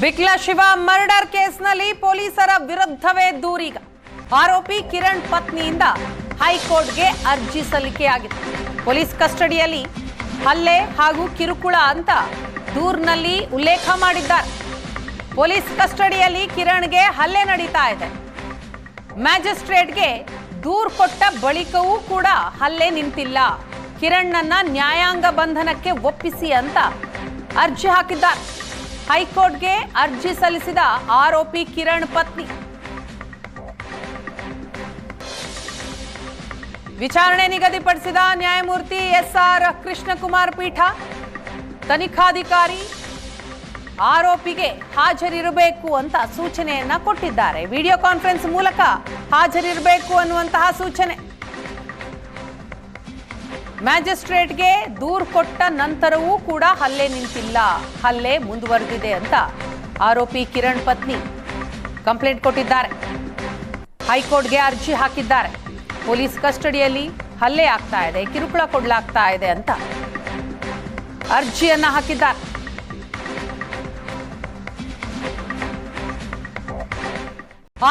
ಬಿಕ್ಲಾ Shiva murder ಕೇಸ್ನಲ್ಲಿ ಪೊಲೀಸರ ವಿರುದ್ಧವೇ ದೂರೀಗ ಆರೋಪಿ ಕಿರಣ್ ಪತ್ನಿಯಿಂದ ಹೈಕೋರ್ಟ್ಗೆ ಅರ್ಜಿ ಸಲ್ಲಿಕೆಯಾಗಿದೆ. ಪೊಲೀಸ್ ಕಸ್ಟಡಿಯಲ್ಲಿ ಹಲ್ಲೆ ಹಾಗೂ ಕಿರುಕುಳ ಅಂತ ದೂರಿನಲ್ಲಿ ಉಲ್ಲೇಖ ಮಾಡಿದ್ದಾರೆ. ಪೊಲೀಸ್ ಕಸ್ಟಡಿಯಲ್ಲಿ ಕಿರಣ್ಗೆ ಹಲ್ಲೆ ನಡೀತಾ ಇದೆ. ಮ್ಯಾಜಿಸ್ಟ್ರೇಟ್ಗೆ ದೂರು ಕೊಟ್ಟ ಬಳಿಕವೂ ಕೂಡ ಹಲ್ಲೆ ನಿಂತಿಲ್ಲ. ಕಿರಣ್ನನ್ನ ನ್ಯಾಯಾಂಗ ಬಂಧನಕ್ಕೆ ಒಪ್ಪಿಸಿ ಅಂತ ಅರ್ಜಿ ಹಾಕಿದ್ದಾರೆ. ಹೈಕೋರ್ಟ್ಗೆ ಅರ್ಜಿ ಸಲ್ಲಿಸಿದ ಆರೋಪಿ ಕಿರಣ್ ಪತ್ನಿ ವಿಚಾರಣೆ ನಿಗದಿಪಡಿಸಿದ ನ್ಯಾಯಮೂರ್ತಿ ಎಸ್ಆರ್ ಕೃಷ್ಣಕುಮಾರ್ ಪೀಠ ತನಿಖಾಧಿಕಾರಿ ಆರೋಪಿಗೆ ಹಾಜರಿರಬೇಕು ಅಂತ ಸೂಚನೆಯನ್ನ ಕೊಟ್ಟಿದ್ದಾರೆ. ವಿಡಿಯೋ ಕಾನ್ಫರೆನ್ಸ್ ಮೂಲಕ ಹಾಜರಿರಬೇಕು ಅನ್ನುವಂತಹ ಸೂಚನೆ. ಮ್ಯಾಜಿಸ್ಟ್ರೇಟ್ಗೆ ದೂರು ಕೊಟ್ಟ ನಂತರವೂ ಕೂಡ ಹಲ್ಲೆ ನಿಂತಿಲ್ಲ, ಹಲ್ಲೆ ಮುಂದುವರೆದಿದೆ ಅಂತ ಆರೋಪಿ ಕಿರಣ್ ಪತ್ನಿ ಕಂಪ್ಲೇಂಟ್ ಕೊಟ್ಟಿದ್ದಾರೆ. ಹೈಕೋರ್ಟ್ಗೆ ಅರ್ಜಿ ಹಾಕಿದ್ದಾರೆ. ಪೊಲೀಸ್ ಕಸ್ಟಡಿಯಲ್ಲಿ ಹಲ್ಲೆ ಆಗ್ತಾ ಇದೆ, ಕಿರುಕುಳ ಕೊಡಲಾಗ್ತಾ ಇದೆ ಅಂತ ಅರ್ಜಿಯನ್ನ ಹಾಕಿದ್ದಾರೆ.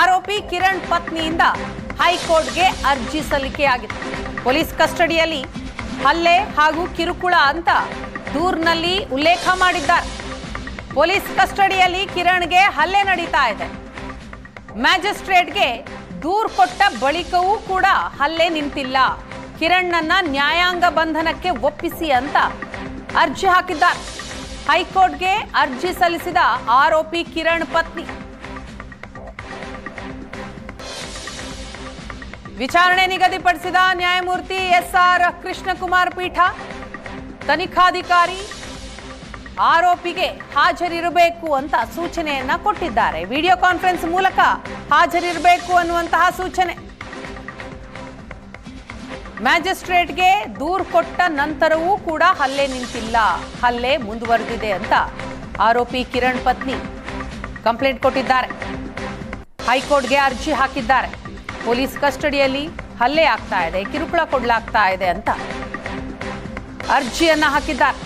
ಆರೋಪಿ ಕಿರಣ್ ಪತ್ನಿಯಿಂದ ಹೈಕೋರ್ಟ್ಗೆ ಅರ್ಜಿ ಸಲ್ಲಿಕೆಯಾಗಿದೆ. ಪೊಲೀಸ್ ಕಸ್ಟಡಿಯಲ್ಲಿ ಹಲ್ಲೆ ಹಾಗೂ ಕಿರುಕುಳ ಅಂತ ದೂರಿನಲ್ಲಿ ಉಲ್ಲೇಖ ಮಾಡಿದ್ದಾರೆ. ಪೊಲೀಸ್ ಕಸ್ಟಡಿಯಲ್ಲಿ ಕಿರಣ್ಗೆ ಹಲ್ಲೆ ನಡೀತಾ ಇದೆ. ಮ್ಯಾಜಿಸ್ಟ್ರೇಟ್ಗೆ ದೂರು ಕೊಟ್ಟ ಬಳಿಕವೂ ಕೂಡ ಹಲ್ಲೆ ನಿಂತಿಲ್ಲ. ಕಿರಣ್ನನ್ನ ನ್ಯಾಯಾಂಗ ಬಂಧನಕ್ಕೆ ಒಪ್ಪಿಸಿ ಅಂತ ಅರ್ಜಿ ಹಾಕಿದ್ದಾರೆ. ಹೈಕೋರ್ಟ್ಗೆ ಅರ್ಜಿ ಸಲ್ಲಿಸಿದ ಆರೋಪಿ ಕಿರಣ್ ಪತ್ನಿ ವಿಚಾರಣೆ ನಿಗದಿಪಡಿಸಿದ ನ್ಯಾಯಮೂರ್ತಿ ಎಸ್ಆರ್ ಕೃಷ್ಣಕುಮಾರ್ ಪೀಠ ತನಿಖಾಧಿಕಾರಿ ಆರೋಪಿಗೆ ಹಾಜರಿರಬೇಕು ಅಂತ ಸೂಚನೆಯನ್ನ ಕೊಟ್ಟಿದ್ದಾರೆ. ವಿಡಿಯೋ ಕಾನ್ಫರೆನ್ಸ್ ಮೂಲಕ ಹಾಜರಿರಬೇಕು ಅನ್ನುವಂತಹ ಸೂಚನೆ. ಮ್ಯಾಜಿಸ್ಟ್ರೇಟ್ಗೆ ದೂರು ಕೊಟ್ಟ ನಂತರವೂ ಕೂಡ ಹಲ್ಲೆ ನಿಂತಿಲ್ಲ, ಹಲ್ಲೆ ಮುಂದುವರೆದಿದೆ ಅಂತ ಆರೋಪಿ ಕಿರಣ್ ಪತ್ನಿ ಕಂಪ್ಲೇಂಟ್ ಕೊಟ್ಟಿದ್ದಾರೆ. ಹೈಕೋರ್ಟ್ಗೆ ಅರ್ಜಿ ಹಾಕಿದ್ದಾರೆ. ಪೊಲೀಸ್ ಕಸ್ಟಡಿಯಲ್ಲಿ ಹಲ್ಲೆ ಆಗ್ತಾ ಇದೆ, ಕಿರುಕುಳ ಕೊಡಲಾಗ್ತಾ ಇದೆ ಅಂತ ಅರ್ಜಿಯನ್ನ ಹಾಕಿದ್ದಾರೆ.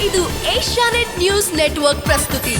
ಇದು ಏಷ್ಯಾನೆಟ್ ನ್ಯೂಸ್ ನೆಟ್ವರ್ಕ್ ಪ್ರಸ್ತುತಿ.